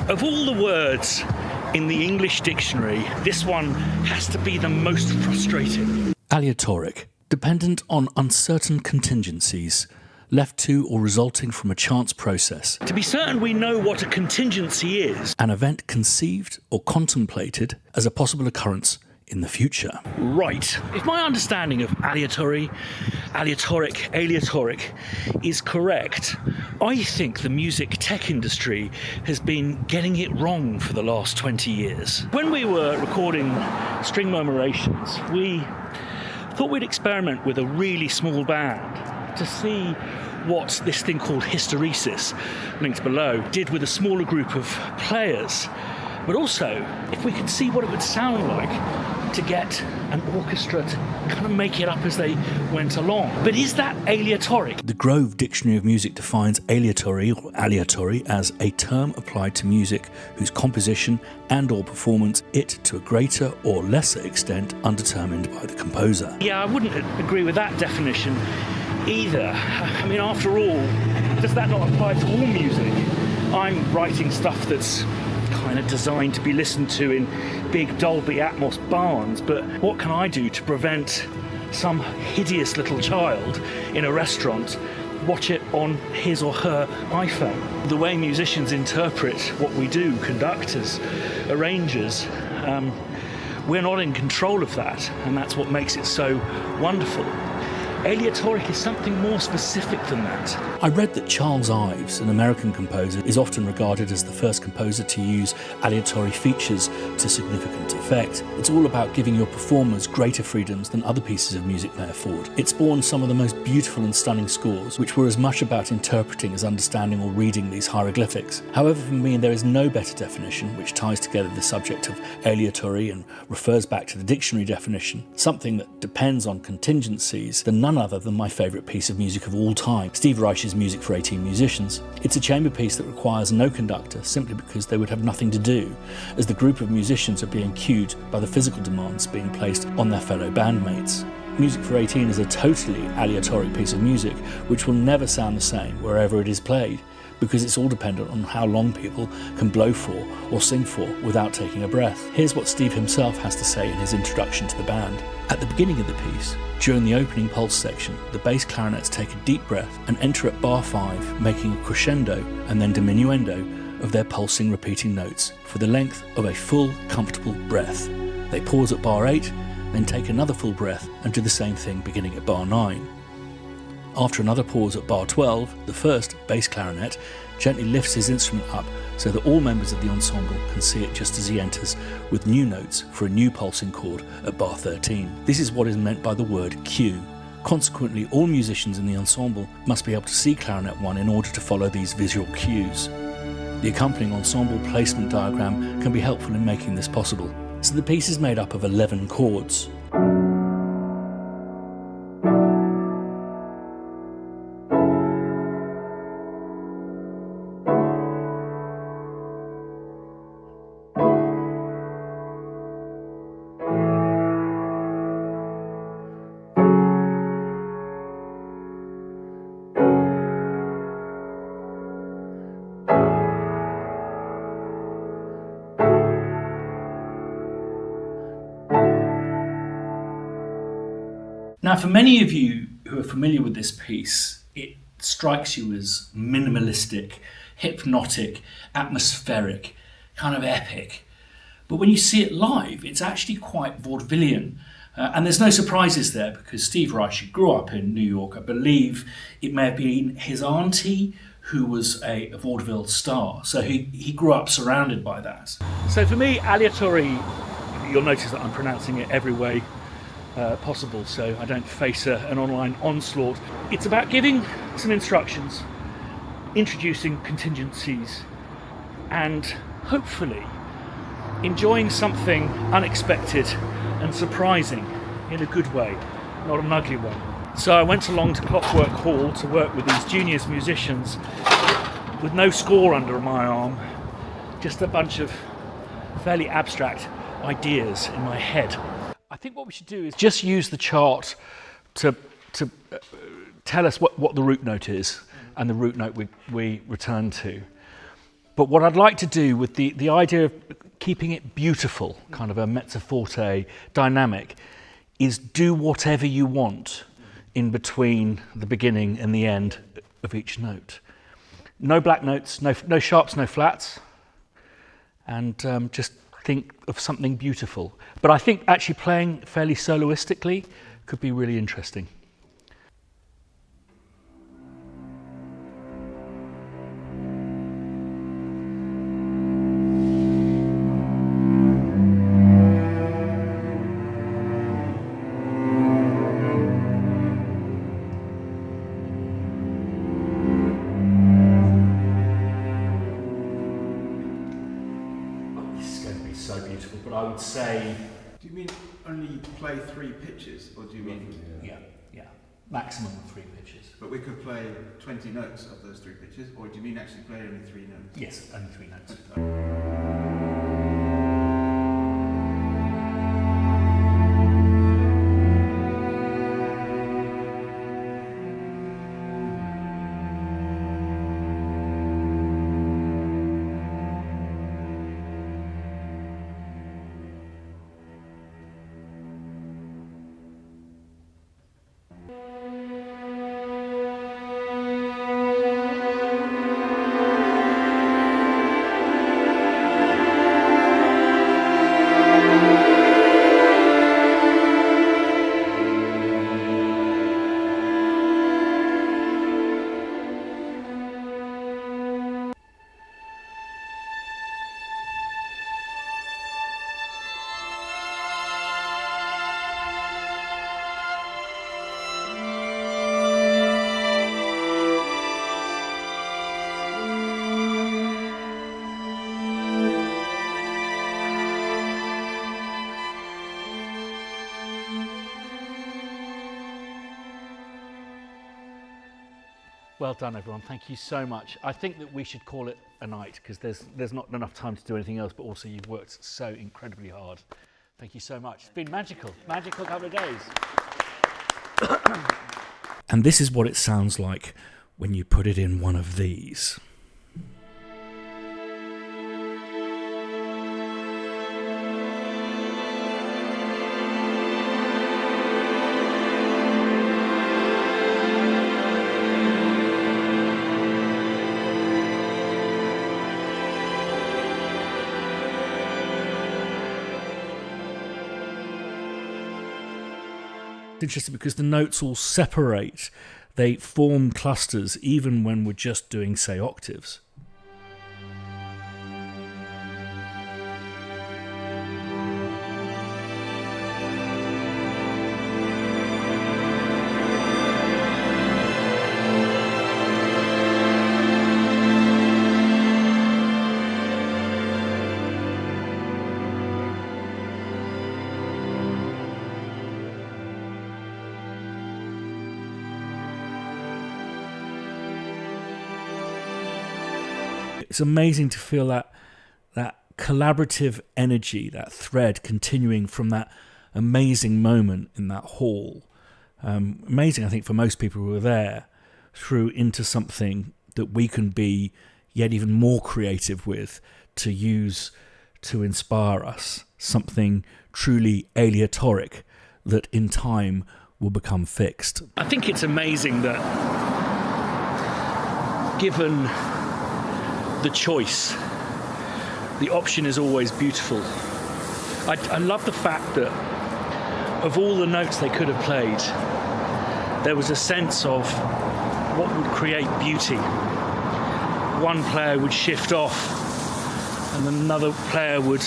Of all the words in the English dictionary, this one has to be the most frustrating. Aleatoric, dependent on uncertain contingencies, left to or resulting from a chance process. To be certain we know what a contingency is. An event conceived or contemplated as a possible occurrence in the future. Right. If my understanding of aleatoric is correct, I think the music tech industry has been getting it wrong for the last 20 years. When we were recording String Murmurations, we thought we'd experiment with a really small band to see what this thing called hysteresis, linked below, did with a smaller group of players, but also if we could see what it would sound like to get an orchestra to kind of make it up as they went along. But is that aleatoric? The Grove Dictionary of Music defines aleatory or aleatory as a term applied to music whose composition and or performance it to a greater or lesser extent undetermined by the composer. Yeah, I wouldn't agree with that definition either. I mean, after all, does that not apply to all music? I'm writing stuff that's kind of designed to be listened to in big Dolby Atmos barns, but what can I do to prevent some hideous little child in a restaurant watch it on his or her iPhone? The way musicians interpret what we do, conductors, arrangers, we're not in control of that, and that's what makes it so wonderful. Aleatoric is something more specific than that. I read that Charles Ives, an American composer, is often regarded as the first composer to use aleatory features to significant effect. It's all about giving your performers greater freedoms than other pieces of music may afford. It spawned some of the most beautiful and stunning scores, which were as much about interpreting as understanding or reading these hieroglyphics. However, for me, there is no better definition which ties together the subject of aleatory and refers back to the dictionary definition, something that depends on contingencies, than none other than my favourite piece of music of all time, Steve Reich's Music for 18 Musicians. It's a chamber piece that requires no conductor simply because they would have nothing to do, as the group of musicians are being cued by the physical demands being placed on their fellow bandmates. Music for 18 is a totally aleatoric piece of music which will never sound the same wherever it is played, because it's all dependent on how long people can blow for or sing for without taking a breath. Here's what Steve himself has to say in his introduction to the band. At the beginning of the piece, during the opening pulse section, the bass clarinets take a deep breath and enter at bar 5, making a crescendo and then diminuendo of their pulsing repeating notes for the length of a full, comfortable breath. They pause at bar 8, then take another full breath and do the same thing beginning at bar 9. After another pause at bar 12, the first, bass clarinet, gently lifts his instrument up so that all members of the ensemble can see it just as he enters, with new notes for a new pulsing chord at bar 13. This is what is meant by the word cue. Consequently, all musicians in the ensemble must be able to see clarinet 1 in order to follow these visual cues. The accompanying ensemble placement diagram can be helpful in making this possible. So the piece is made up of 11 chords. Now, for many of you who are familiar with this piece, it strikes you as minimalistic, hypnotic, atmospheric, kind of epic. But when you see it live, it's actually quite vaudevillian. And there's no surprises there, because Steve Reich grew up in New York. I believe it may have been his auntie who was a vaudeville star. So he grew up surrounded by that. So for me, aleatory, you'll notice that I'm pronouncing it every way possible, so I don't face an online onslaught. It's about giving some instructions, introducing contingencies, and hopefully enjoying something unexpected and surprising in a good way, not an ugly one. So I went along to Clockwork Hall to work with these junior musicians with no score under my arm, just a bunch of fairly abstract ideas in my head. I think what we should do is just use the chart to tell us what the root note is and the root note we return to. But what I'd like to do with the idea of keeping it beautiful, kind of a mezzo forte dynamic, is do whatever you want in between the beginning and the end of each note. No black notes, no sharps, no flats, and just think of something beautiful. But I think actually playing fairly soloistically could be really interesting. So beautiful, but I would say... Do you mean only play 3 pitches, or do you mean... Yeah, maximum of 3 pitches. But we could play 20 notes of those 3 pitches, or do you mean actually play only 3 notes? Yes, only 3 notes. Well done, everyone. Thank you so much. I think that we should call it a night because there's not enough time to do anything else, but also you've worked so incredibly hard. Thank you so much. It's been magical couple of days. And this is what it sounds like when you put it in one of these. Interesting because the notes all separate, they form clusters even when we're just doing, say, octaves. It's amazing to feel that collaborative energy, that thread continuing from that amazing moment in that hall. Amazing, I think, for most people who were there, through into something that we can be yet even more creative with, to use to inspire us, something truly aleatoric that in time will become fixed. I think it's amazing that given the choice, the option is always beautiful. I love the fact that of all the notes they could have played, there was a sense of what would create beauty. One player would shift off and another player would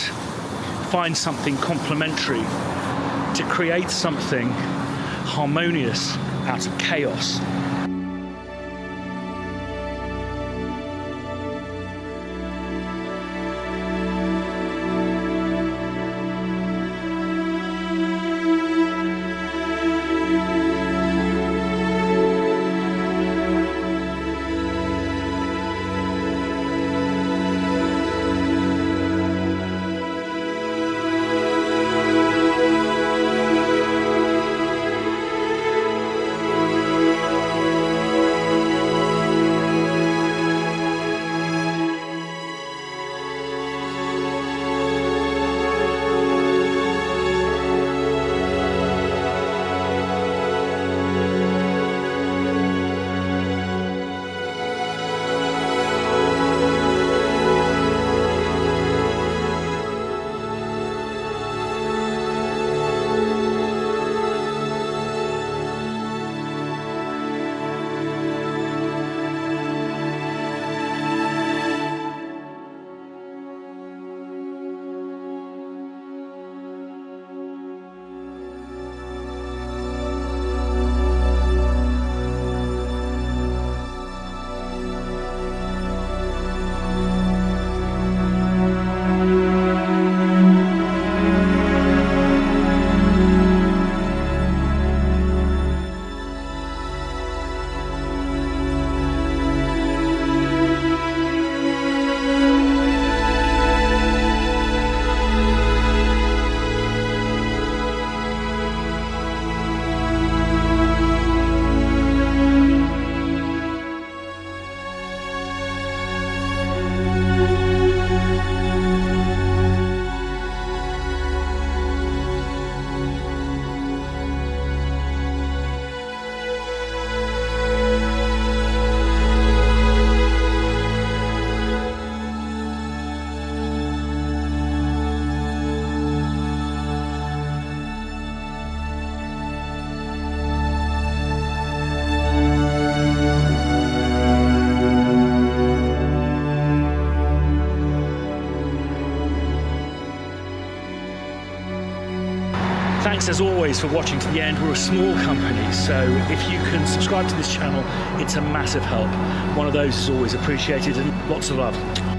find something complementary to create something harmonious out of chaos. Thanks as always for watching to the end. We're a small company, so if you can subscribe to this channel, it's a massive help. One of those is always appreciated, and lots of love.